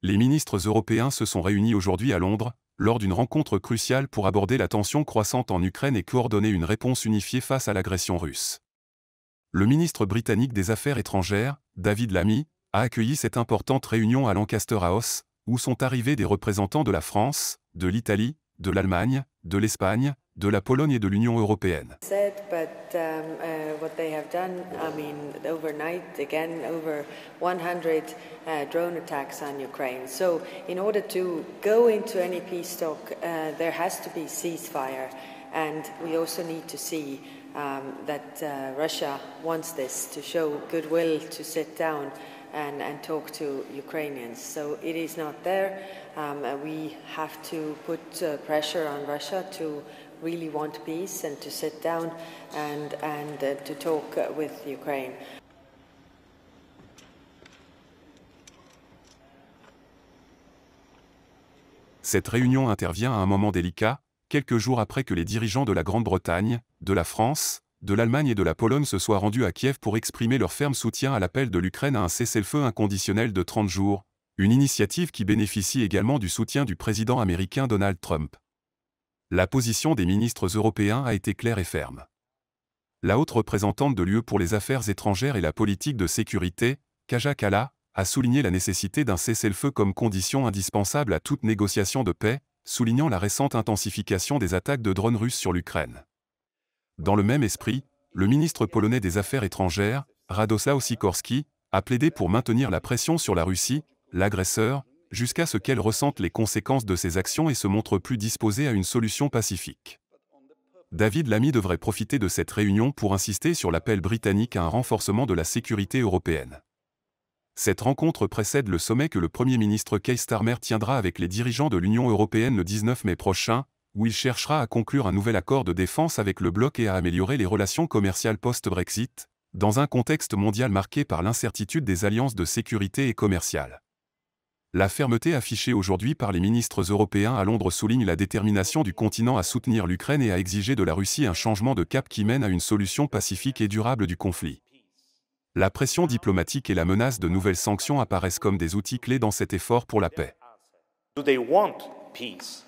Les ministres européens se sont réunis aujourd'hui à Londres, lors d'une rencontre cruciale pour aborder la tension croissante en Ukraine et coordonner une réponse unifiée face à l'agression russe. Le ministre britannique des Affaires étrangères, David Lammy, a accueilli cette importante réunion à Lancaster House, où sont arrivés des représentants de la France, de l'Italie, de l'Allemagne, de l'Espagne, de la Pologne et de l'Union européenne. What they have done, overnight, again, over 100 drone attacks on Ukraine. So, in order to go into any peace talk, there has to be ceasefire, and we also need to see that Russia wants this to show goodwill to sit down and talk to Ukrainians. So it is not there. We have to put pressure on Russia to really want peace and to sit down and to talk with Ukraine. Cette réunion intervient à un moment délicat, quelques jours après que les dirigeants de la Grande-Bretagne, de la France, de l'Allemagne et de la Pologne se soient rendus à Kiev pour exprimer leur ferme soutien à l'appel de l'Ukraine à un cessez-le-feu inconditionnel de 30 jours, une initiative qui bénéficie également du soutien du président américain Donald Trump. La position des ministres européens a été claire et ferme. La haute représentante de l'UE pour les affaires étrangères et la politique de sécurité, Kaja Kallas, a souligné la nécessité d'un cessez-le-feu comme condition indispensable à toute négociation de paix, soulignant la récente intensification des attaques de drones russes sur l'Ukraine. Dans le même esprit, le ministre polonais des Affaires étrangères, Radosław Sikorski, a plaidé pour maintenir la pression sur la Russie, l'agresseur, jusqu'à ce qu'elle ressente les conséquences de ses actions et se montre plus disposée à une solution pacifique. David Lammy devrait profiter de cette réunion pour insister sur l'appel britannique à un renforcement de la sécurité européenne. Cette rencontre précède le sommet que le Premier ministre Keir Starmer tiendra avec les dirigeants de l'Union européenne le 19 mai prochain, où il cherchera à conclure un nouvel accord de défense avec le bloc et à améliorer les relations commerciales post-Brexit, dans un contexte mondial marqué par l'incertitude des alliances de sécurité et commerciales. La fermeté affichée aujourd'hui par les ministres européens à Londres souligne la détermination du continent à soutenir l'Ukraine et à exiger de la Russie un changement de cap qui mène à une solution pacifique et durable du conflit. La pression diplomatique et la menace de nouvelles sanctions apparaissent comme des outils clés dans cet effort pour la paix. Do they want peace?